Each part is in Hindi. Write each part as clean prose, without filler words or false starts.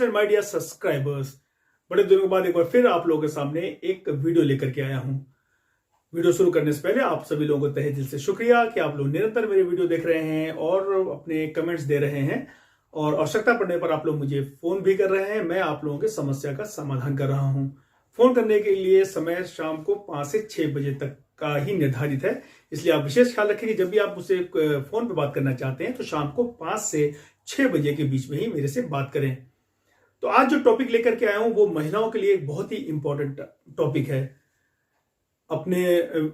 Friends and my dear subscribers, बड़े दिनों के बाद एक बार फिर आप लोगों के सामने एक वीडियो लेकर के आया हूं। वीडियो शुरू करने से पहले आप सभी लोगों को तहे दिल से शुक्रिया कि आप लोग निरंतर मेरे वीडियो देख रहे हैं और अपने कमेंट्स दे रहे हैं और आवश्यकता पड़ने पर आप लोग मुझे फोन भी कर रहे हैं। मैं आप लोगों की समस्या का समाधान कर रहा हूं। फोन करने के लिए समय शाम को 5 से 6 बजे तक का ही निर्धारित है, इसलिए आप विशेष ख्याल रखें कि जब भी आप मुझसे फोन पे बात करना चाहते हैं तो शाम को 5 से 6 बजे के बीच में ही मेरे से बात करें। तो आज जो टॉपिक लेकर के आया हूं वो महिलाओं के लिए एक बहुत ही इंपॉर्टेंट टॉपिक है। अपने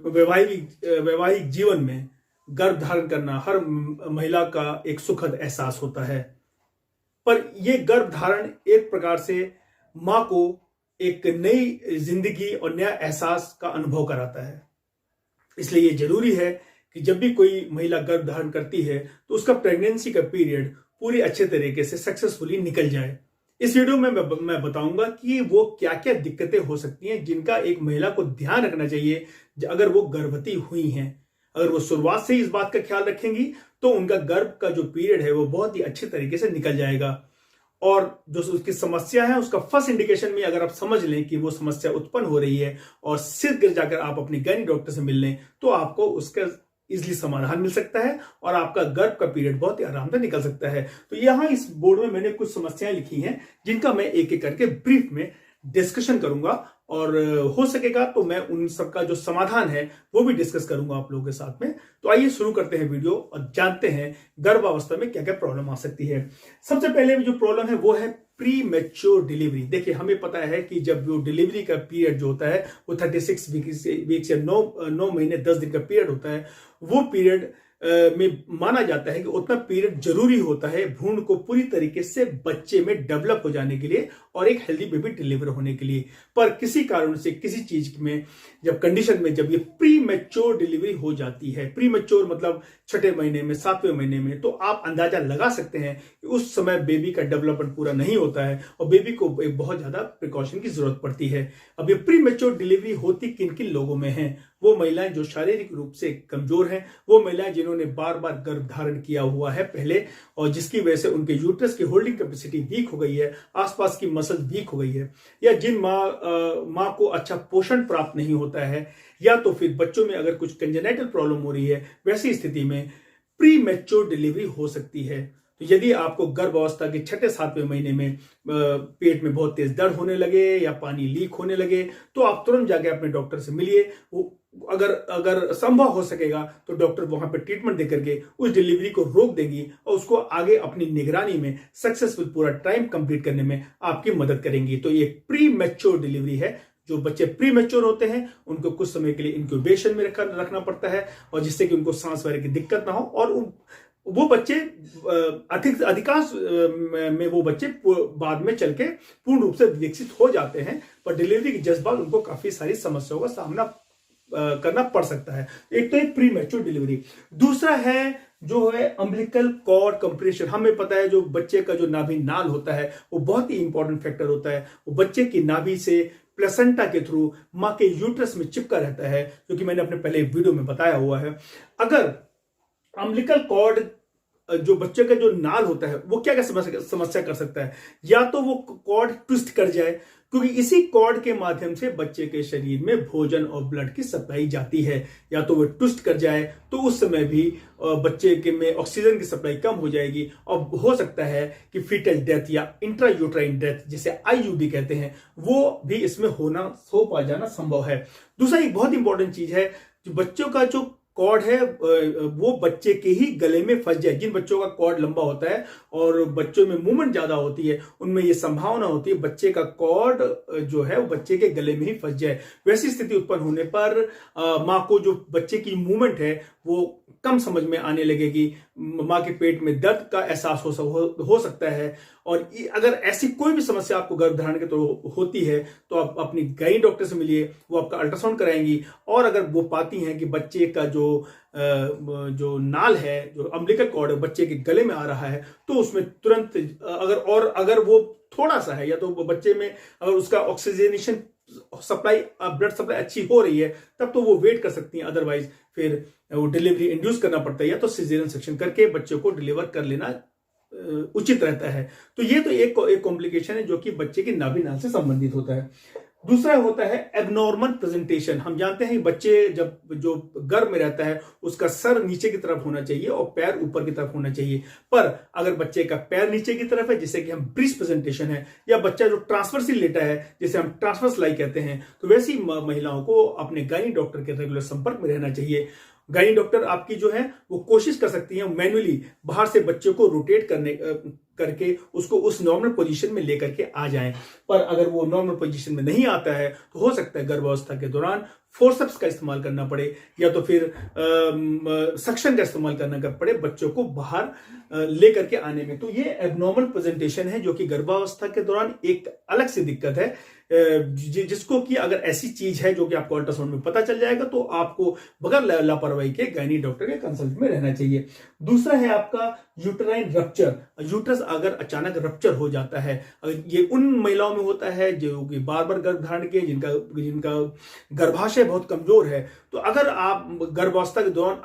वैवाहिक जीवन में गर्भ धारण करना हर महिला का एक सुखद एहसास होता है, पर यह गर्भ धारण एक प्रकार से मां को एक नई जिंदगी और नया एहसास का अनुभव कराता है। इसलिए यह जरूरी है कि जब भी कोई महिला गर्भ धारण करती है तो उसका प्रेगनेंसी का पीरियड पूरी अच्छे तरीके से सक्सेसफुली निकल जाए। इस वीडियो में मैं बताऊंगा कि वो क्या क्या दिक्कतें हो सकती हैं जिनका एक महिला को ध्यान रखना चाहिए अगर वो गर्भवती हुई हैं। अगर वो शुरुआत से ही इस बात का ख्याल रखेंगी तो उनका गर्भ का जो पीरियड है वो बहुत ही अच्छे तरीके से निकल जाएगा। और जो उसकी समस्या है उसका फर्स्ट इंडिकेशन में अगर आप समझ लें कि वो समस्या उत्पन्न हो रही है और सिर गिर जाकर आप अपने गायनी डॉक्टर से मिल लें तो आपको उसका इजिली समाधान मिल सकता है और आपका गर्भ का पीरियड बहुत ही आराम से निकल सकता है। तो यहां इस बोर्ड में मैंने कुछ समस्याएं लिखी हैं जिनका मैं एक एक करके ब्रीफ में डिस्कशन करूंगा और हो सकेगा तो मैं उन सबका जो समाधान है वो भी डिस्कस करूंगा आप लोगों के साथ में। तो आइए शुरू करते हैं वीडियो और जानते हैं गर्भावस्था में क्या क्या प्रॉब्लम आ सकती है। सबसे पहले जो प्रॉब्लम है वो है प्री मैच्योर डिलीवरी। देखिए, हमें पता है कि जब वो डिलीवरी का पीरियड जो होता है वो 36 वीक्स या 9 महीने 10 दिन का पीरियड होता है। वो पीरियड में माना जाता है कि उतना पीरियड जरूरी होता है भ्रूण को पूरी तरीके से बच्चे में डेवलप हो जाने के लिए और एक हेल्दी बेबी डिलीवर होने के लिए। पर किसी कारण से किसी चीज में जब कंडीशन में जब ये प्री मैच्योर डिलीवरी हो जाती है, प्री मैच्योर मतलब 6ठे महीने में 7वें महीने में, तो आप अंदाजा लगा सकते हैं कि उस समय बेबी का डेवलपमेंट पूरा नहीं होता है और बेबी को एक बहुत ज्यादा प्रिकॉशन की जरूरत पड़ती है। अब ये प्री मैच्योर डिलीवरी होती किन किन लोगों में है? वो महिलाएं जो शारीरिक रूप से कमजोर हैं, वो महिलाएं जिन्होंने बार बार गर्भ धारण किया हुआ है पहले और जिसकी वजह से उनके यूट्रस की होल्डिंग कैपेसिटी वीक हो गई है, आसपास की मसल वीक हो गई है, या जिन माँ को अच्छा पोषण प्राप्त नहीं होता है, या तो फिर बच्चों में अगर कुछ कंजेनाइटल प्रॉब्लम हो रही है, वैसी स्थिति में प्री मैच्योर डिलीवरी हो सकती है। तो यदि आपको गर्भावस्था के 6-7वें महीने में पेट में बहुत तेज दर्द होने लगे या पानी लीक होने लगे तो आप तुरंत जाके अपने डॉक्टर से मिलिए। वो अगर संभव हो सकेगा तो डॉक्टर वहां पर ट्रीटमेंट देकर के उस डिलीवरी को रोक देंगी और उसको आगे अपनी निगरानी में सक्सेसफुल पूरा टाइम कंप्लीट करने में आपकी मदद करेंगी। तो ये प्री मैच्योर डिलीवरी है। जो बच्चे प्री मैच्योर होते हैं उनको कुछ समय के लिए इंक्यूबेशन में रखना पड़ता है और जिससे कि उनको सांस वगैरह की दिक्कत ना हो और वो बच्चे अधिकांश में वो बच्चे बाद में चल के पूर्ण रूप से विकसित हो जाते हैं, पर डिलीवरी के जस्ट बाद उनको काफी सारी समस्याओं का सामना करना पड़ सकता है। एक तो एक प्री मैच्योर डिलीवरी। दूसरा है जो है अम्बिलिकल कॉर्ड कंप्रेशन। हमें पता है जो बच्चे का जो नाभि नाल होता है वो बहुत ही इंपॉर्टेंट फैक्टर होता है। वो बच्चे की नाभि से प्लेसेंटा के थ्रू मां के यूट्रस में चिपका रहता है, जो कि मैंने अपने पहले वीडियो में बताया हुआ है। अगर अम्बिलिकल कॉर्ड जो बच्चे का जो नाल होता है वो क्या क्या समस्या कर सकता है? या तो वो कॉर्ड ट्विस्ट कर जाए, क्योंकि इसी कॉर्ड के माध्यम से बच्चे के शरीर में भोजन और ब्लड की सप्लाई जाती है। या तो वो ट्विस्ट कर जाए तो उस समय भी बच्चे के में ऑक्सीजन की सप्लाई कम हो जाएगी और हो सकता है कि फीटल डेथ या इंट्रायूट्राइन डेथ जिसे आईयूडी कहते हैं वो भी इसमें हो पा जाना संभव है। दूसरा एक बहुत इंपॉर्टेंट चीज है, जो बच्चों का जो कॉर्ड है वो बच्चे के ही गले में फंस जाए। जिन बच्चों का कॉर्ड लंबा होता है और बच्चों में मूवमेंट ज्यादा होती है उनमें ये संभावना होती है बच्चे का कॉर्ड जो है वो बच्चे के गले में ही फंस जाए। वैसी स्थिति उत्पन्न होने पर माँ को जो बच्चे की मूवमेंट है वो कम समझ में आने लगेगी, माँ के पेट में दर्द का एहसास हो सकता है। और अगर ऐसी कोई भी समस्या आपको गर्भधारण के तो होती है तो आप अपनी गायनी डॉक्टर से मिलिए, वो आपका अल्ट्रासाउंड कराएंगी और अगर वो पाती हैं कि बच्चे का जो नाल है, जो अम्बिलिकल कॉर्ड है बच्चे के गले में आ रहा है, तो उसमें तुरंत अगर वो थोड़ा सा है या तो बच्चे में अगर उसका ऑक्सीजनेशन सप्लाई ब्लड सप्लाई अच्छी हो रही है तब तो वो वेट कर सकती हैं, अदरवाइज फिर वो डिलीवरी इंड्यूस करना पड़ता है या तो सिजेरियन सेक्शन करके बच्चे को डिलीवर कर लेना उचित रहता है। तो ये तो एक कॉम्प्लिकेशन है जो कि बच्चे की नाभि नाल से संबंधित होता है। दूसरा होता है एबनॉर्मल प्रेजेंटेशन। हम जानते हैं बच्चे जब जो गर्भ में रहता है उसका सर नीचे की तरफ होना चाहिए और पैर ऊपर की तरफ होना चाहिए, पर अगर बच्चे का पैर नीचे की तरफ है जिसे कि हम ब्रीच प्रेजेंटेशन है, या बच्चा जो ट्रांसवर्सी लेटा है जिसे हम ट्रांसवर्स लाई कहते हैं, तो वैसी महिलाओं को अपने गायनी डॉक्टर के रेगुलर संपर्क में रहना चाहिए। गायनी डॉक्टर आपकी जो है वो कोशिश कर सकती है मैन्युअली बाहर से बच्चे को रोटेट करके उसको उस नॉर्मल पोजीशन में लेकर के आ जाएं। पर अगर वो नॉर्मल पोजीशन में नहीं आता है तो हो सकता है गर्भावस्था के दौरान फोर्सेप्स का इस्तेमाल करना पड़े या तो फिर सक्शन का इस्तेमाल करना पड़े बच्चों को बाहर लेकर के आने में। तो ये एबनॉर्मल प्रेजेंटेशन है जो कि गर्भावस्था के दौरान एक अलग सी दिक्कत है, जिसको कि अगर ऐसी चीज है जो कि आपको अल्ट्रासाउंड में पता चल जाएगा तो आपको बगैर लापरवाही के गायनी डॉक्टर के कंसल्ट में रहना चाहिए। दूसरा है आपका यूटेराइन रप्चर। यूट्रस अगर अचानक रप्चर हो जाता है, ये उन महिलाओं में होता है जो कि बार बार गर्भ धारण के जिनका गर्भाशय बहुत कमजोर है। तो अगर आप गर्भावस्था के दौरान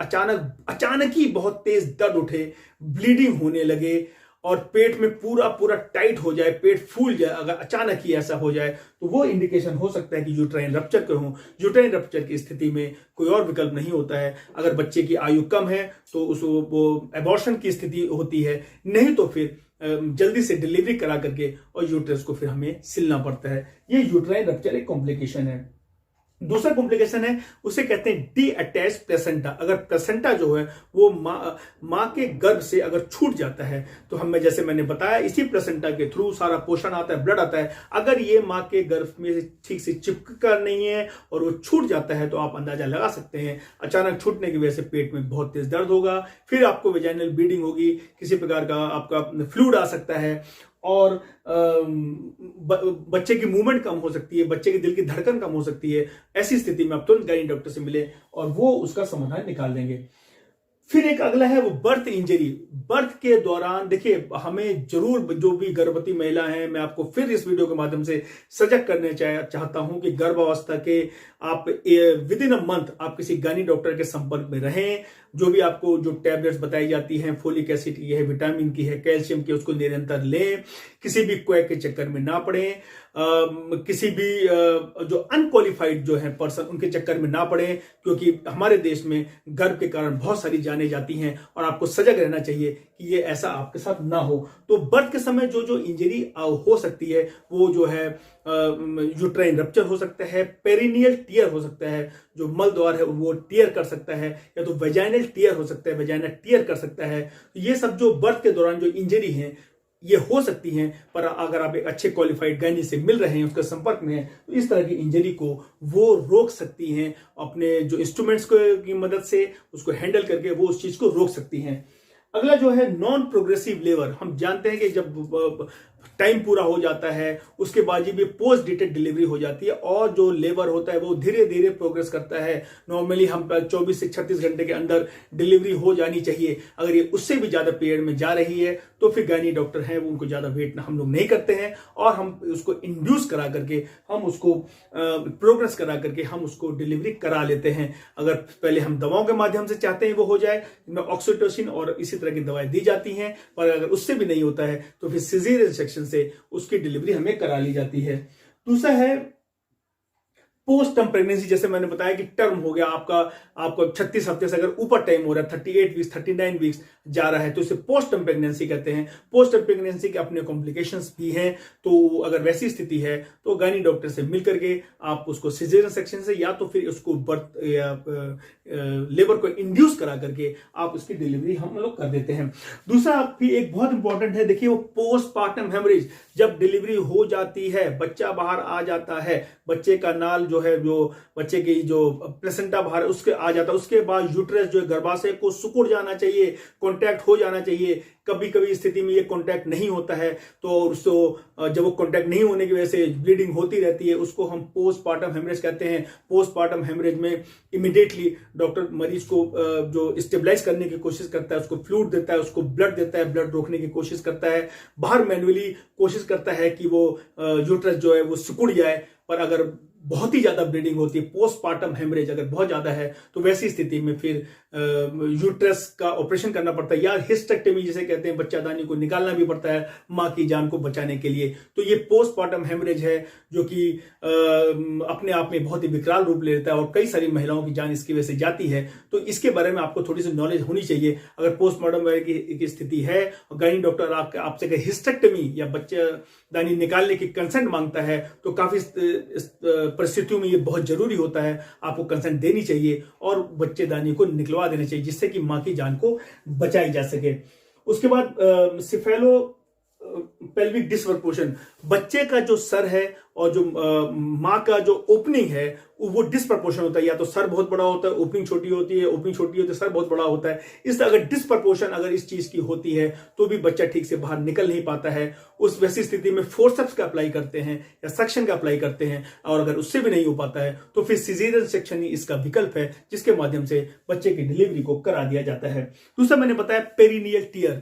अचानक ही बहुत तेज दर्द उठे, ब्लीडिंग होने लगे और पेट में पूरा टाइट हो जाए, पेट फूल जाए, अगर अचानक ही ऐसा हो जाए तो वो इंडिकेशन हो सकता है कि यूट्राइन रप्चर का हो। यूट्राइन रप्चर की स्थिति में कोई और विकल्प नहीं होता है। अगर बच्चे की आयु कम है तो वो एबॉर्शन की स्थिति होती है, नहीं तो फिर जल्दी से डिलीवरी करा करके और यूट्रस को फिर हमें सिलना पड़ता है। ये यूट्राइन रप्चर एक कॉम्प्लिकेशन है। दूसरा कॉम्प्लिकेशन है उसे कहते हैं डी अटैच प्लेसेंटा। अगर प्लेसेंटा जो है वो मां के गर्भ से अगर छूट जाता है तो हमें, जैसे मैंने बताया, इसी प्लेसेंटा के थ्रू सारा पोषण आता है, ब्लड आता है। अगर ये मां के गर्भ में ठीक से चिपका नहीं है और वो छूट जाता है तो आप अंदाजा लगा सकते हैं अचानक छूटने की वजह से पेट में बहुत तेज दर्द होगा, फिर आपको वेजाइनल ब्लीडिंग होगी, किसी प्रकार का आपका फ्लूइड आ सकता है और बच्चे की मूवमेंट कम हो सकती है, बच्चे के दिल की धड़कन कम हो सकती है। ऐसी स्थिति में आप तुरंत गायनी डॉक्टर से मिले और वो उसका समाधान निकाल देंगे। फिर एक अगला है वो बर्थ इंजरी। बर्थ के दौरान देखिए, हमें जरूर, जो भी गर्भवती महिला है, मैं आपको फिर इस वीडियो के माध्यम से सजग करने चाहता हूं कि गर्भावस्था के आप विद इन अ मंथ आप किसी गायनी डॉक्टर के संपर्क में रहें। जो भी आपको जो टैबलेट्स बताई जाती हैं, फोलिक एसिड की है, विटामिन की है, कैल्शियम की, उसको निरंतर लें। किसी भी क्वैक के चक्कर में ना पड़े, किसी भी जो अनक्वालिफाइड जो है पर्सन उनके चक्कर में ना पड़े, क्योंकि हमारे देश में गर्भ के कारण बहुत सारी जानें जाती हैं और आपको सजग रहना चाहिए कि ये ऐसा आपके साथ ना हो। तो बर्थ के समय जो इंजरी हो सकती है वो जो है यूट्राइन रप्चर हो सकता है, पेरिनियल टियर हो सकता है, जो मल द्वार है वो टियर कर सकता है, या तो वेजाइनल टियर हो सकता है, वेजाइनल टियर कर सकता है। तो ये सब जो बर्थ के दौरान जो इंजरी है ये हो सकती हैं, पर अगर आप एक अच्छे क्वालिफाइड गायनी से मिल रहे हैं, उसके संपर्क में हैं, तो इस तरह की इंजरी को वो रोक सकती हैं अपने जो इंस्ट्रूमेंट्स की मदद से, उसको हैंडल करके वो उस चीज को रोक सकती हैं। अगला जो है नॉन प्रोग्रेसिव लेबर। हम जानते हैं कि जब टाइम पूरा हो जाता है उसके बाद भी पोस्ट डेटेड डिलीवरी हो जाती है और जो लेबर होता है वो धीरे धीरे प्रोग्रेस करता है। नॉर्मली हम 24 से 36 घंटे के अंदर डिलीवरी हो जानी चाहिए। अगर ये उससे भी ज्यादा पीरियड में जा रही है तो फिर गायनी डॉक्टर हैं वो उनको ज्यादा वेट हम लोग नहीं करते हैं और हम उसको इंड्यूस करा करके, हम उसको प्रोग्रेस करा करके हम उसको डिलीवरी करा लेते हैं। अगर पहले हम दवाओं के माध्यम से चाहते हैं वो हो जाए, जिनमें ऑक्सीटोसिन और इसी तरह की दवाएं दी जाती हैं, पर अगर उससे भी नहीं होता है तो फिर सिजेरियन सेक्शन से उसकी डिलीवरी हमें करा ली जाती है। दूसरा है पोस्ट टर्म प्रेगनेंसी। जैसे मैंने बताया कि टर्म हो गया आपका 36 हफ्ते से अगर ऊपर टाइम हो रहा है, 38 वीक्स 39 वीक्स जा रहा है, तो इसे पोस्ट टर्म प्रेगनेंसी कहते हैं। पोस्ट टर्म प्रेगनेंसी के अपने कॉम्प्लिकेशंस भी हैं, तो अगर वैसी स्थिति है तो गायनी डॉक्टर से मिल करके आप उसको सिजेरियन सेक्शन से या तो फिर उसको बर्थ या लेबर को इंड्यूस करा करके आप उसकी डिलीवरी हम लोग कर देते हैं। दूसरा भी एक बहुत इंपॉर्टेंट है, देखिए वो पोस्टपार्टम हेमरेज। जब डिलीवरी हो जाती है, बच्चा बाहर आ जाता है, बच्चे का नाल जो है, जो बच्चे की जो प्लेसेंटा बाहर उसके आ जाता है, उसके बाद यूट्रस जो है गर्भाशय को सिकुड़ जाना चाहिए, कांटेक्ट हो जाना चाहिए। कभी कभी स्थिति में ये कांटेक्ट नहीं होता है तो उसको जब वो कांटेक्ट नहीं होने की वजह से ब्लीडिंग होती रहती है, उसको हम पोस्टपार्टम हेमरेज कहते हैं। पोस्टपार्टम हेमरेज में इमीडिएटली डॉक्टर मरीज को जो स्टेबलाइज करने की कोशिश करता है, उसको फ्लूइड देता है, उसको ब्लड देता है, ब्लड रोकने की कोशिश करता है, बाहर मैन्युअली कोशिश करता है कि वो यूट्रस जो है वो सिकुड़ जाए। पर अगर बहुत ही ज्यादा ब्लीडिंग होती है, पोस्टमार्टम हेमरेज अगर बहुत ज्यादा है, तो वैसी स्थिति में फिर यूट्रस का ऑपरेशन करना पड़ता है, या हिस्टेक्टमी जिसे कहते हैं, बच्चादानी को निकालना भी पड़ता है मां की जान को बचाने के लिए। तो ये पोस्टमार्टम हेमरेज है जो कि अपने आप में बहुत ही विकराल रूप ले लेता है और कई सारी महिलाओं की जान इसकी वजह से जाती है। तो इसके बारे में आपको थोड़ी सी नॉलेज होनी चाहिए। अगर पोस्टमार्टम की स्थिति है और गायनी डॉक्टर आपसे हिस्टेक्टमी या बच्चादानी निकालने की कंसेंट मांगता है, तो काफी परिस्थितियों में ये बहुत जरूरी होता है, आपको कंसेंट देनी चाहिए और बच्चेदानी को निकलवा देना चाहिए, जिससे कि मां की जान को बचाई जा सके। उसके बाद सिफेलो पेल्विक डिसप्रपोर्शन, बच्चे का जो सर है और जो मां का जो ओपनिंग है वो डिसप्रपोर्शन होता है, या तो सर बहुत बड़ा होता है, ओपनिंग छोटी होती है, ओपनिंग छोटी होती है, सर बहुत बड़ा होता है। इसलिए अगर डिसप्रपोर्शन अगर इस चीज की होती है तो भी बच्चा ठीक से बाहर निकल नहीं पाता है। उस वैसी स्थिति में फोर्सेप्स का अप्लाई करते हैं या सक्शन का अप्लाई करते हैं, और अगर उससे भी नहीं हो पाता है तो फिर सिजेरियन सेक्शन ही इसका विकल्प है, जिसके माध्यम से बच्चे की डिलीवरी को करा दिया जाता है। दूसरा मैंने बताया पेरिनियल टियर।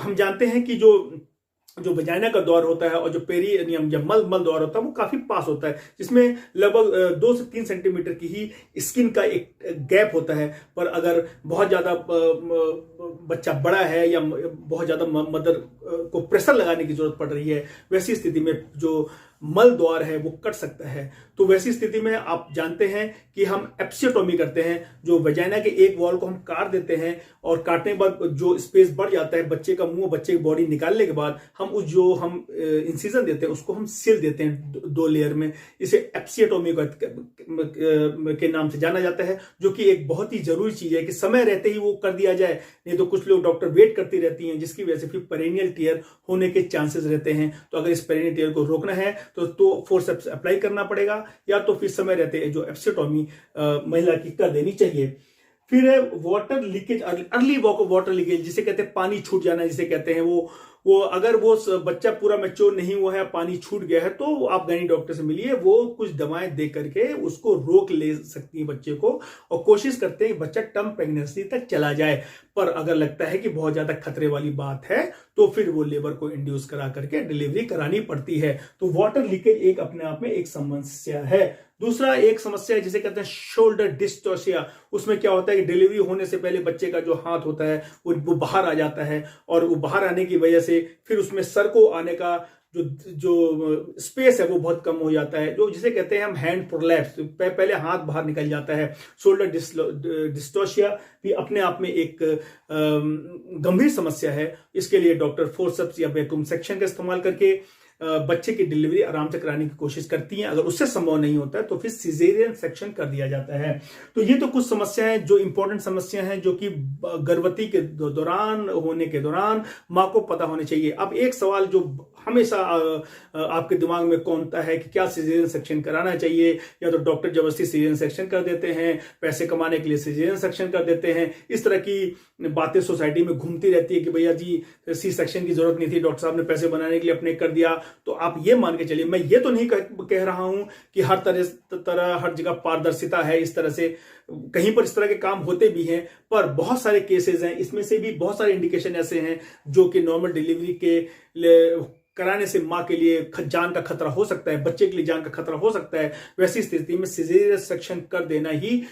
हम जानते हैं कि जो वजाइना का द्वार होता है और जो पेरिनियम या मल द्वार होता है वो काफी पास होता है, जिसमें लगभग 2 से 3 सेंटीमीटर की ही स्किन का एक गैप होता है। पर अगर बहुत ज्यादा बच्चा बड़ा है या बहुत ज्यादा मदर को प्रेशर लगाने की जरूरत पड़ रही है, वैसी स्थिति में जो मल द्वार है वो कट सकता है। तो वैसी स्थिति में आप जानते हैं कि हम एप्सियोटोमी करते हैं, जो वजाइना के एक वॉल को हम काट देते हैं और काटने के बाद जो स्पेस बढ़ जाता है बच्चे का मुंह, बच्चे की बॉडी निकालने के बाद हम हम इंसिजन देते हैं उसको हम सिल देते हैं 2 लेयर में। इसे एप्सियोटोमी के नाम से जाना जाता है, जो कि एक बहुत ही जरूरी चीज है कि समय रहते ही वो कर दिया जाए, नहीं तो कुछ लोग डॉक्टर वेट करती रहती हैं, जिसकी वजह से फिर पेरिनियल टियर होने के चांसेस रहते हैं। तो अगर इस पेरिनियल टियर को रोकना है तो फोर्सेप्स अप्लाई करना पड़ेगा, या तो फिर समय रहते जो एप्सियोटोमी महिला की कर देनी चाहिए। फिर है water leakage, early water leakage जिसे कहते हैं पानी छूट जाना जिसे कहते हैं, वो अगर वो बच्चा पूरा मैच्योर नहीं हुआ है, पानी छूट गया है, तो आप गायनी डॉक्टर से मिलिए, वो कुछ दवाएं दे करके उसको रोक ले सकती है बच्चे को, और कोशिश करते हैं बच्चा टर्म प्रेगनेंसी तक चला जाए। पर अगर लगता है कि बहुत ज्यादा खतरे वाली बात है तो फिर वो लेबर को इंड्यूस करा करके डिलीवरी करानी पड़ती है। तो वाटर लीकेज एक अपने आप में एक समस्या है। दूसरा एक समस्या है जिसे कहते हैं शोल्डर डिस्टोसिया। उसमें क्या होता है कि डिलीवरी होने से पहले बच्चे का जो हाथ होता है वो बाहर आ जाता है, और वो बाहर आने की वजह से फिर उसमें सर को आने का जो स्पेस है वो बहुत कम हो जाता है, जो जिसे कहते हैं हम हैंड प्रोलैप्स, पहले हाथ बाहर निकल जाता है। शोल्डर डिस्टोसिया भी अपने आप में एक गंभीर समस्या है। इसके लिए डॉक्टर फोर्सेप्स या वैक्यूम सेक्शन का इस्तेमाल करके बच्चे की डिलीवरी आराम से कराने की कोशिश करती हैं। अगर उससे संभव नहीं होता है तो फिर सिजेरियन सेक्शन कर दिया जाता है। तो ये तो कुछ समस्याएं जो इंपॉर्टेंट समस्या हैं जो कि गर्भवती के दौरान होने के दौरान मां को पता होने चाहिए। अब एक सवाल जो हमेशा आपके दिमाग में कौनता है कि क्या सिजेरियन सेक्शन कराना चाहिए, या तो डॉक्टर जबरदस्ती सिजेरियन सेक्शन कर देते हैं, पैसे कमाने के लिए सिजेरियन सेक्शन कर देते हैं। इस तरह की बातें सोसाइटी में घूमती रहती है कि भैया जी सी सेक्शन की जरूरत नहीं थी, डॉक्टर साहब ने पैसे बनाने के लिए अपने कर दिया। तो आप ये मान के चलिए, मैं ये तो नहीं कह रहा हूं कि हर तरह हर जगह पारदर्शिता है, इस तरह से कहीं पर इस तरह के काम होते भी हैं, पर बहुत सारे केसेस हैं, इसमें से भी बहुत सारे इंडिकेशन ऐसे हैं जो कि नॉर्मल डिलीवरी के कराने से मां के लिए जान का खतरा हो सकता है, बच्चे के लिए जान का खतरा हो सकता है। वैसी स्थिति में सिजेरियन सेक्शन कर देना ही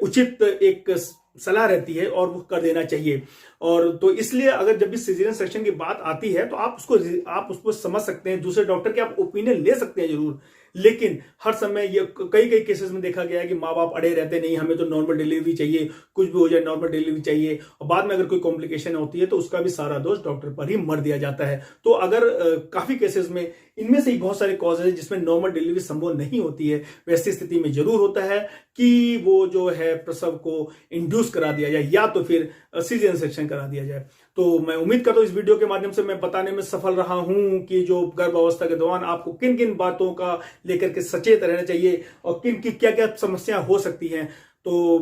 उचित एक सलाह रहती है और वो कर देना चाहिए। और तो इसलिए अगर जब भी सिजेरियन सेक्शन की बात आती है तो आप उसको समझ सकते हैं, दूसरे डॉक्टर के आप ओपिनियन ले सकते हैं जरूर, लेकिन हर समय ये कई केसेस में देखा गया है कि माँ बाप अड़े रहते, नहीं हमें तो नॉर्मल डिलीवरी चाहिए, कुछ भी हो जाए नॉर्मल डिलीवरी चाहिए, और बाद में अगर कोई कॉम्प्लिकेशन होती है तो उसका भी सारा दोष डॉक्टर पर ही मर दिया जाता है। तो अगर काफी केसेस में इनमें से ही बहुत सारे कॉजेज हैं जिसमें नॉर्मल डिलीवरी संभव नहीं होती है, वैसी स्थिति में जरूर होता है कि वो जो है प्रसव को इंड्यूस करा दिया जाए या तो फिर सिजेरियन सेक्शन करा दिया जाए। तो मैं उम्मीद करता हूं इस वीडियो के माध्यम से मैं बताने में सफल रहा हूं कि जो गर्भावस्था के दौरान आपको किन किन बातों का लेकर के सचेत रहना चाहिए और किन की क्या क्या समस्या हो सकती हैं। तो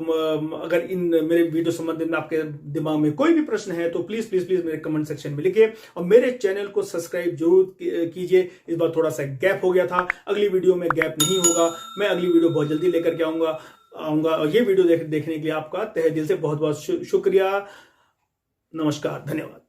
अगर इन मेरे वीडियो संबंधित में आपके दिमाग में कोई भी प्रश्न है तो प्लीज प्लीज प्लीज मेरे कमेंट सेक्शन में लिखिए, और मेरे चैनल को सब्सक्राइब जरूर कीजिए। इस बार थोड़ा सा गैप हो गया था, अगली वीडियो में गैप नहीं होगा, मैं अगली वीडियो बहुत जल्दी लेकर के आऊंगा। और ये वीडियो देखने के लिए आपका तहे दिल से बहुत बहुत शुक्रिया। नमस्कार, धन्यवाद।